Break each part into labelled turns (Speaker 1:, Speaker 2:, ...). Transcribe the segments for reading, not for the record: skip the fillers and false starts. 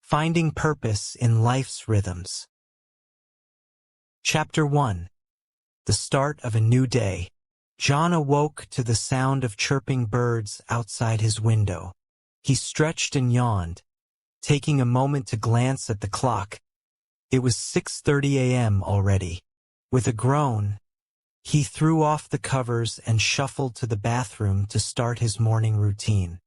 Speaker 1: Finding Purpose in Life's Rhythms. Chapter 1. The Start of a New Day. John awoke to the sound of chirping birds outside his window. He stretched and yawned, taking a moment to glance at the clock. It was 6:30 a.m. already. With a groan, he threw off the covers and shuffled to the bathroom to start his morning routine.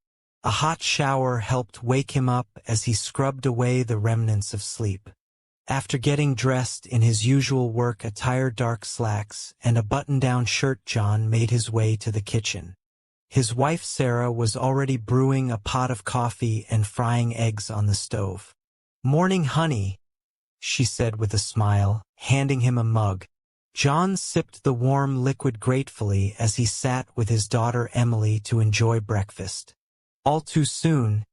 Speaker 1: A hot shower helped wake him up as he scrubbed away the remnants of sleep. After getting dressed in his usual work attire, dark slacks, and a button-down shirt, John made his way to the kitchen. His wife Sarah was already brewing a pot of coffee and frying eggs on the stove. "Morning, honey," she said with a smile, handing him a mug. John sipped the warm liquid gratefully as he sat with his daughter Emily to enjoy breakfast. All too soon,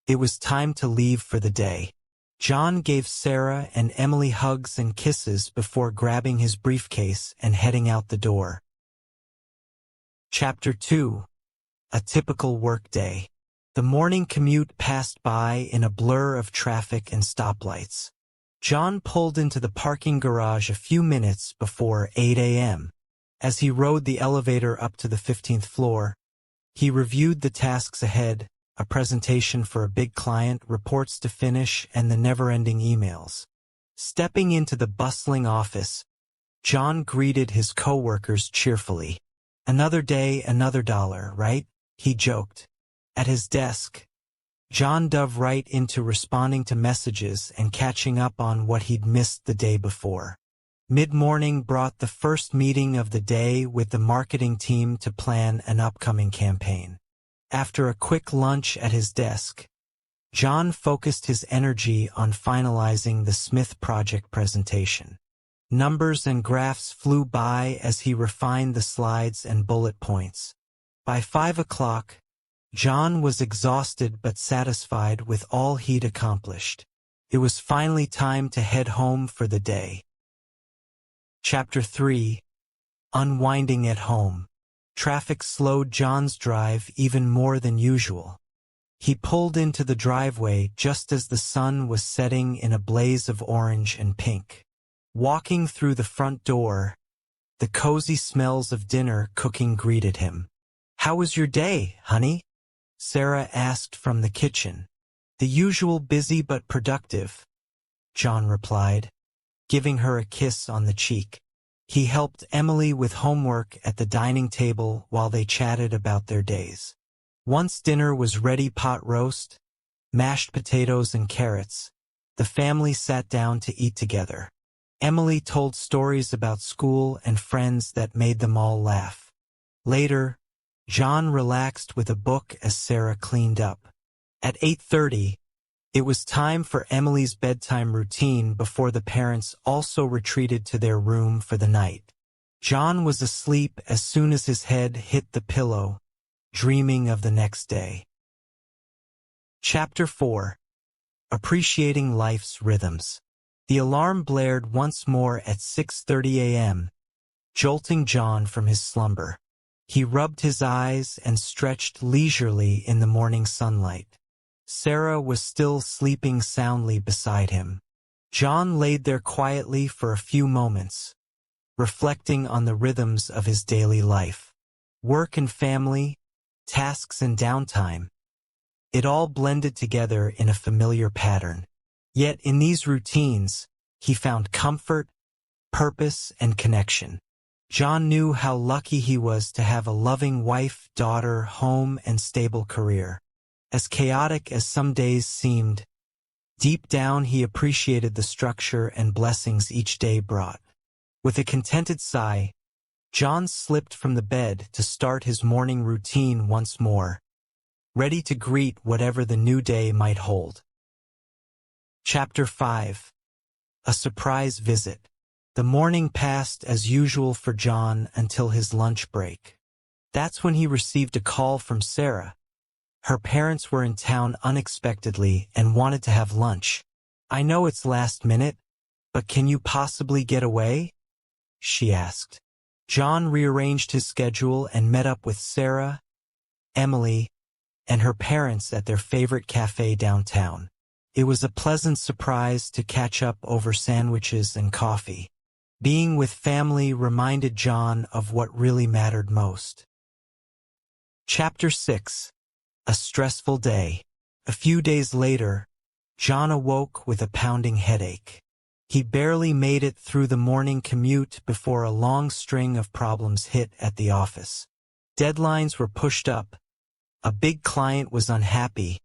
Speaker 1: it was time to leave for the day. John gave Sarah and Emily hugs and kisses before grabbing his briefcase and heading out the door. Chapter 2. A Typical Workday. The morning commute passed by in a blur of traffic and stoplights. John pulled into the parking garage a few minutes before 8 a.m. As he rode the elevator up to the 15th floor, he reviewed the tasks ahead, a presentation for a big client, reports to finish, and the never-ending emails. Stepping into the bustling office, John greeted his co-workers cheerfully. "Another day, another dollar, right?" he joked. At his desk, John dove right into responding to messages and catching up on what he'd missed the day before. Mid-morning brought the first meeting of the day with the marketing team to plan an upcoming campaign. After a quick lunch at his desk, John focused his energy on finalizing the Smith project presentation. Numbers and graphs flew by as he refined the slides and bullet points. By 5 o'clock, John was exhausted but satisfied with all he'd accomplished. It was finally time to head home for the day. Chapter 3. Unwinding at Home. Traffic slowed John's drive even more than usual. He pulled into the driveway just as the sun was setting in a blaze of orange and pink. Walking through the front door, the cozy smells of dinner cooking greeted him. "How was your day, honey?" Sarah asked from the kitchen. "The usual, busy but productive," John replied, giving her a kiss on the cheek. He helped Emily with homework at the dining table while they chatted about their days. Once dinner was ready, pot roast, mashed potatoes and carrots, the family sat down to eat together. Emily told stories about school and friends that made them all laugh. Later, John relaxed with a book as Sarah cleaned up. At 8:30, it was time for Emily's bedtime routine before the parents also retreated to their room for the night. John was asleep as soon as his head hit the pillow, dreaming of the next day. Chapter 4. Appreciating Life's Rhythms. The alarm blared once more at 6:30 a.m., jolting John from his slumber. He rubbed his eyes and stretched leisurely in the morning sunlight. Sarah was still sleeping soundly beside him. John laid there quietly for a few moments, reflecting on the rhythms of his daily life. Work and family, tasks and downtime. It all blended together in a familiar pattern. Yet in these routines, he found comfort, purpose, and connection. John knew how lucky he was to have a loving wife, daughter, home, and stable career. As chaotic as some days seemed, deep down he appreciated the structure and blessings each day brought. With a contented sigh, John slipped from the bed to start his morning routine once more, ready to greet whatever the new day might hold. Chapter 5. A Surprise Visit. The morning passed as usual for John until his lunch break. That's when he received a call from Sarah. Her parents were in town unexpectedly and wanted to have lunch. "I know it's last minute, but can you possibly get away?" she asked. John rearranged his schedule and met up with Sarah, Emily, and her parents at their favorite cafe downtown. It was a pleasant surprise to catch up over sandwiches and coffee. Being with family reminded John of what really mattered most. Chapter 6. A stressful day. A few days later, John awoke with a pounding headache. He barely made it through the morning commute before a long string of problems hit at the office. Deadlines were pushed up, a big client was unhappy,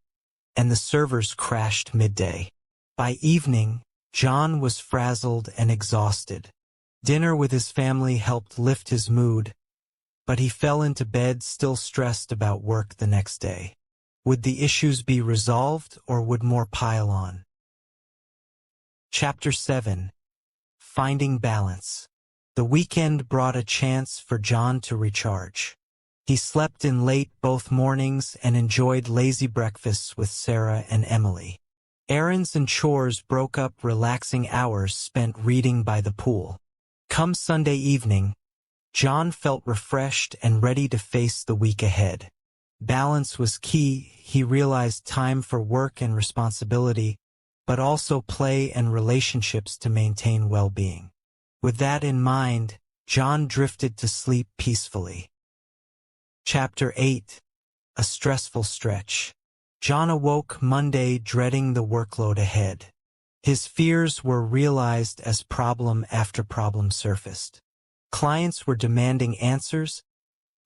Speaker 1: and the servers crashed midday. By evening, John was frazzled and exhausted. Dinner with his family helped lift his mood, but he fell into bed still stressed about work the next day. Would the issues be resolved or would more pile on? Chapter 7. Finding balance. The weekend brought a chance for John to recharge. He slept in late both mornings and enjoyed lazy breakfasts with Sarah and Emily. Errands and chores broke up relaxing hours spent reading by the pool. Come Sunday evening, John felt refreshed and ready to face the week ahead. Balance was key. He realized time for work and responsibility, but also play and relationships to maintain well-being. With that in mind, John drifted to sleep peacefully. Chapter 8. A stressful stretch. John awoke Monday dreading the workload ahead. His fears were realized as problem after problem surfaced. Clients were demanding answers,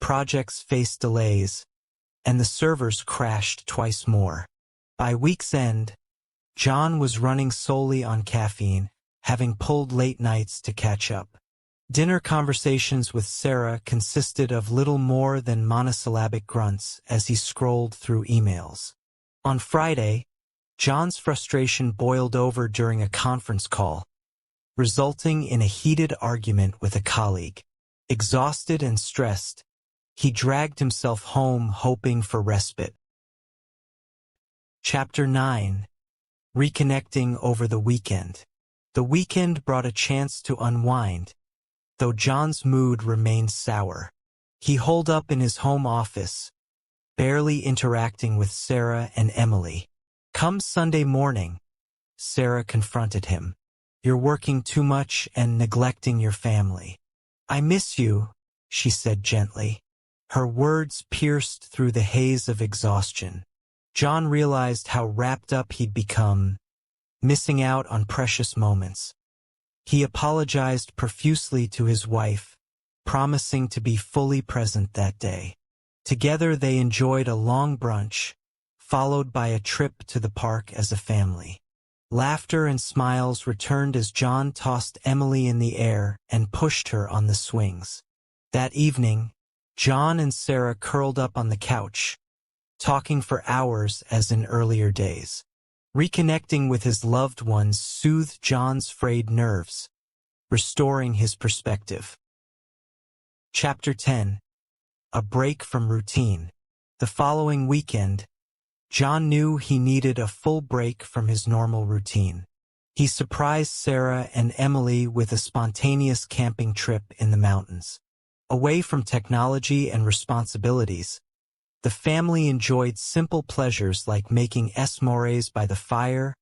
Speaker 1: projects faced delays, and the servers crashed twice more. By week's end, John was running solely on caffeine, having pulled late nights to catch up. Dinner conversations with Sarah consisted of little more than monosyllabic grunts as he scrolled through emails. On Friday, John's frustration boiled over during a conference call, resulting in a heated argument with a colleague. Exhausted and stressed, he dragged himself home hoping for respite. Chapter 9. Reconnecting over the weekend. The weekend brought a chance to unwind, though John's mood remained sour. He holed up in his home office, barely interacting with Sarah and Emily. Come Sunday morning, Sarah confronted him. You're working too much and neglecting your family. I miss you, she said gently. Her words pierced through the haze of exhaustion. John realized how wrapped up he'd become, missing out on precious moments. He apologized profusely to his wife, promising to be fully present that day. Together they enjoyed a long brunch, followed by a trip to the park as a family. Laughter and smiles returned as John tossed Emily in the air and pushed her on the swings. That evening, John and Sarah curled up on the couch, talking for hours as in earlier days. Reconnecting with his loved ones soothed John's frayed nerves, restoring his perspective. Chapter 10. A break from routine. The following weekend, John knew he needed a full break from his normal routine. He surprised Sarah and Emily with a spontaneous camping trip in the mountains. Away from technology and responsibilities, the family enjoyed simple pleasures like making s'mores by the fire,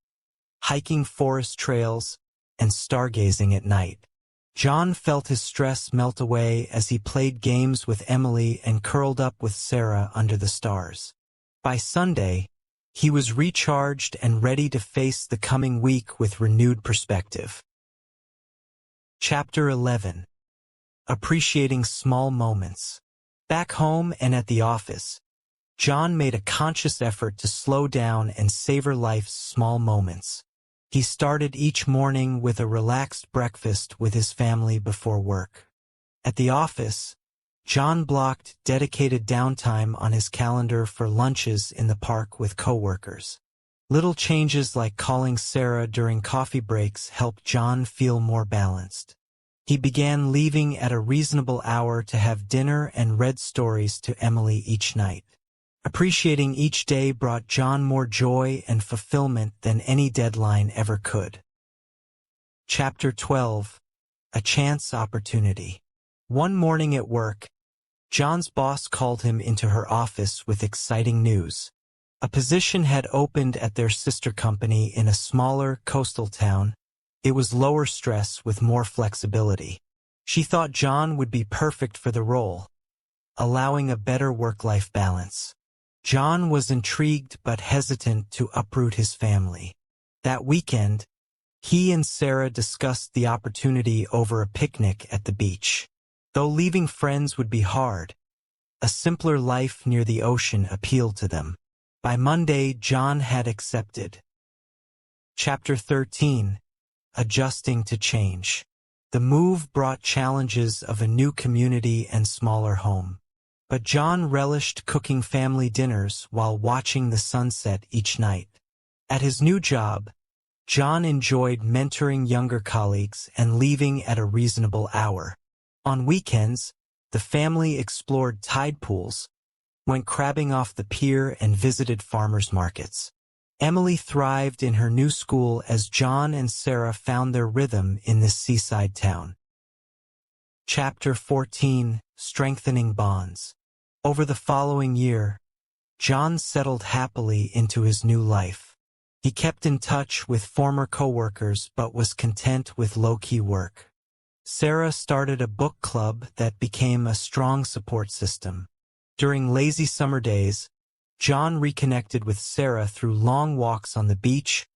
Speaker 1: hiking forest trails, and stargazing at night. John felt his stress melt away as he played games with Emily and curled up with Sarah under the stars. By Sunday, he was recharged and ready to face the coming week with renewed perspective. Chapter 11. Appreciating small moments. Back home and at the office, John made a conscious effort to slow down and savor life's small moments. He started each morning with a relaxed breakfast with his family before work. At the office, John blocked dedicated downtime on his calendar for lunches in the park with coworkers. Little changes like calling Sarah during coffee breaks helped John feel more balanced. He began leaving at a reasonable hour to have dinner and read stories to Emily each night. Appreciating each day brought John more joy and fulfillment than any deadline ever could. Chapter 12. A chance opportunity. One morning at work, John's boss called him into her office with exciting news. A position had opened at their sister company in a smaller coastal town. It was lower stress with more flexibility. She thought John would be perfect for the role, allowing a better work-life balance. John was intrigued but hesitant to uproot his family. That weekend, he and Sarah discussed the opportunity over a picnic at the beach. Though leaving friends would be hard, a simpler life near the ocean appealed to them. By Monday, John had accepted. Chapter 13. Adjusting to change. The move brought challenges of a new community and smaller home. But John relished cooking family dinners while watching the sunset each night. At his new job, John enjoyed mentoring younger colleagues and leaving at a reasonable hour. On weekends, the family explored tide pools, went crabbing off the pier, and visited farmers markets. Emily thrived in her new school as John and Sarah found their rhythm in this seaside town. Chapter 14. Strengthening bonds. Over the following year, John settled happily into his new life. He kept in touch with former coworkers but was content with low-key work. Sarah started a book club that became a strong support system. During lazy summer days, John reconnected with Sarah through long walks on the beach,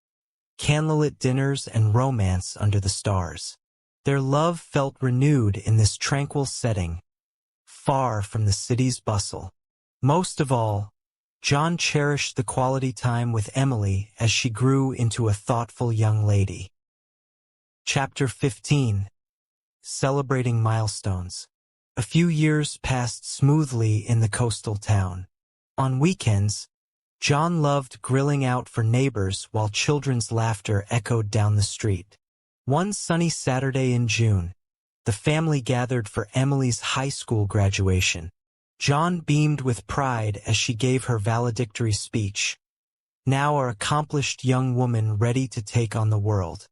Speaker 1: candlelit dinners, and romance under the stars. Their love felt renewed in this tranquil setting, far from the city's bustle. Most of all, John cherished the quality time with Emily as she grew into a thoughtful young lady. Chapter 15. Celebrating milestones. A few years passed smoothly in the coastal town. On weekends, John loved grilling out for neighbors while children's laughter echoed down the street. One sunny Saturday in June, the family gathered for Emily's high school graduation. John beamed with pride as she gave her valedictory speech. Now an accomplished young woman ready to take on the world.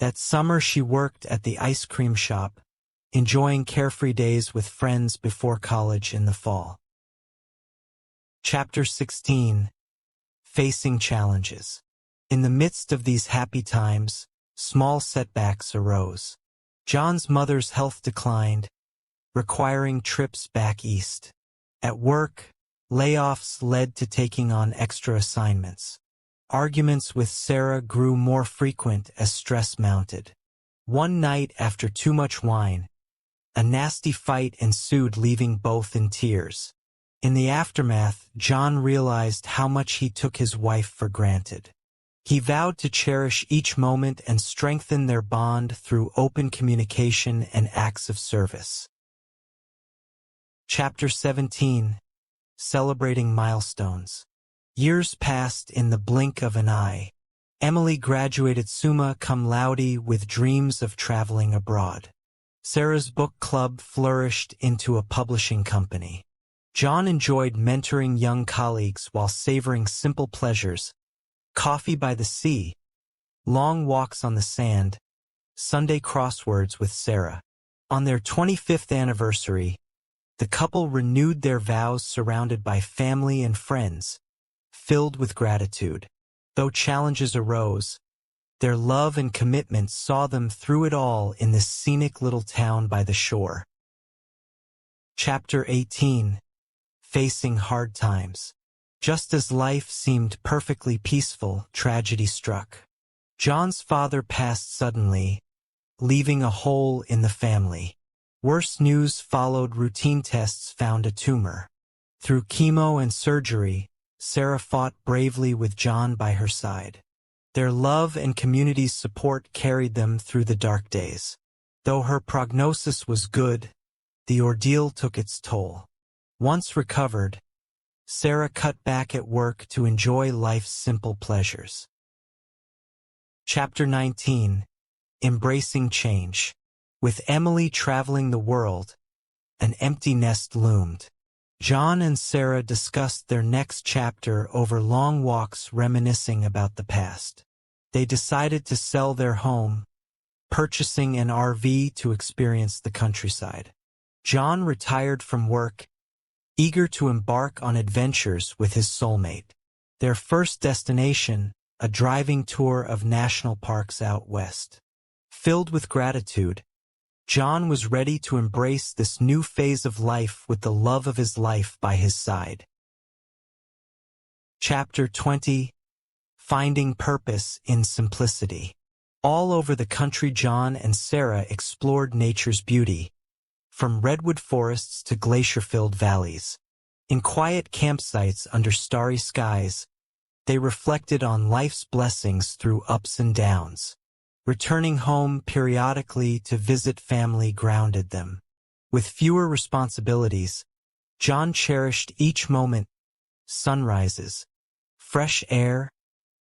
Speaker 1: That summer she worked at the ice cream shop, enjoying carefree days with friends before college in the fall. Chapter 16. Facing challenges. In the midst of these happy times, small setbacks arose. John's mother's health declined, requiring trips back east. At work, layoffs led to taking on extra assignments. Arguments with Sarah grew more frequent as stress mounted. One night after too much wine, a nasty fight ensued, leaving both in tears. In the aftermath, John realized how much he took his wife for granted. He vowed to cherish each moment and strengthen their bond through open communication and acts of service. Chapter 17. Celebrating milestones. Years passed in the blink of an eye. Emily graduated summa cum laude with dreams of traveling abroad. Sarah's book club flourished into a publishing company. John enjoyed mentoring young colleagues while savoring simple pleasures: coffee by the sea, long walks on the sand, Sunday crosswords with Sarah. On their 25th anniversary, the couple renewed their vows surrounded by family and friends, filled with gratitude. Though challenges arose, their love and commitment saw them through it all in this scenic little town by the shore. Chapter 18. Facing hard times. Just as life seemed perfectly peaceful, tragedy struck. John's father passed suddenly, leaving a hole in the family. Worse news followed. Routine tests found a tumor. Through chemo and surgery, Sarah fought bravely with John by her side. Their love and community's support carried them through the dark days. Though her prognosis was good, the ordeal took its toll. Once recovered, Sarah cut back at work to enjoy life's simple pleasures. Chapter 19. Embracing change. With Emily traveling the world, an empty nest loomed. John and Sarah discussed their next chapter over long walks, reminiscing about the past. They decided to sell their home, purchasing an RV to experience the countryside. John retired from work, eager to embark on adventures with his soulmate. Their first destination, a driving tour of national parks out west. Filled with gratitude, John was ready to embrace this new phase of life with the love of his life by his side. Chapter 20. Finding Purpose in Simplicity. All over the country, John and Sarah explored nature's beauty, from redwood forests to glacier-filled valleys. In quiet campsites under starry skies, they reflected on life's blessings through ups and downs. Returning home periodically to visit family grounded them. With fewer responsibilities, John cherished each moment: sunrises, fresh air,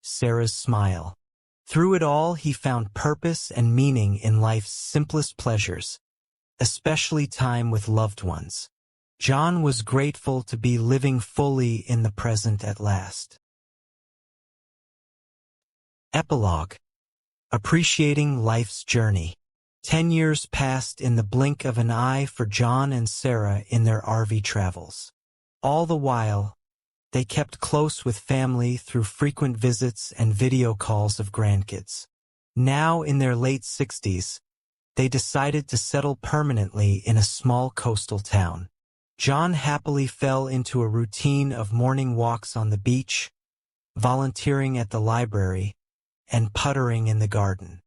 Speaker 1: Sarah's smile. Through it all, he found purpose and meaning in life's simplest pleasures, especially time with loved ones. John was grateful to be living fully in the present at last. Epilogue. Appreciating life's journey. 10 years passed in the blink of an eye for John and Sarah in their RV travels. All the while, they kept close with family through frequent visits and video calls of grandkids. Now in their late 60s, they decided to settle permanently in a small coastal town. John happily fell into a routine of morning walks on the beach, volunteering at the library, and puttering in the garden.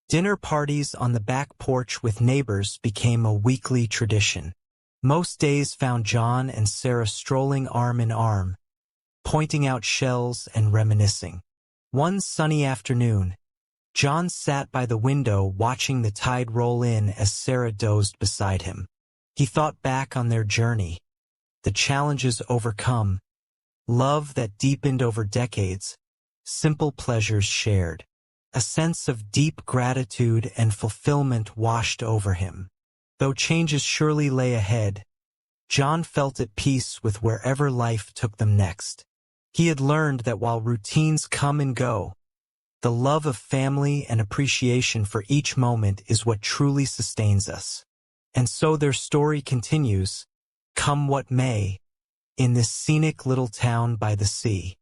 Speaker 1: Dinner parties on the back porch with neighbors became a weekly tradition. Most days found John and Sarah strolling arm in arm, pointing out shells and reminiscing. One sunny afternoon, John sat by the window watching the tide roll in as Sarah dozed beside him. He thought back on their journey, the challenges overcome, love that deepened over decades, simple pleasures shared. A sense of deep gratitude and fulfillment washed over him. Though changes surely lay ahead, John felt at peace with wherever life took them next. He had learned that while routines come and go, the love of family and appreciation for each moment is what truly sustains us. And so their story continues, come what may, in this scenic little town by the sea.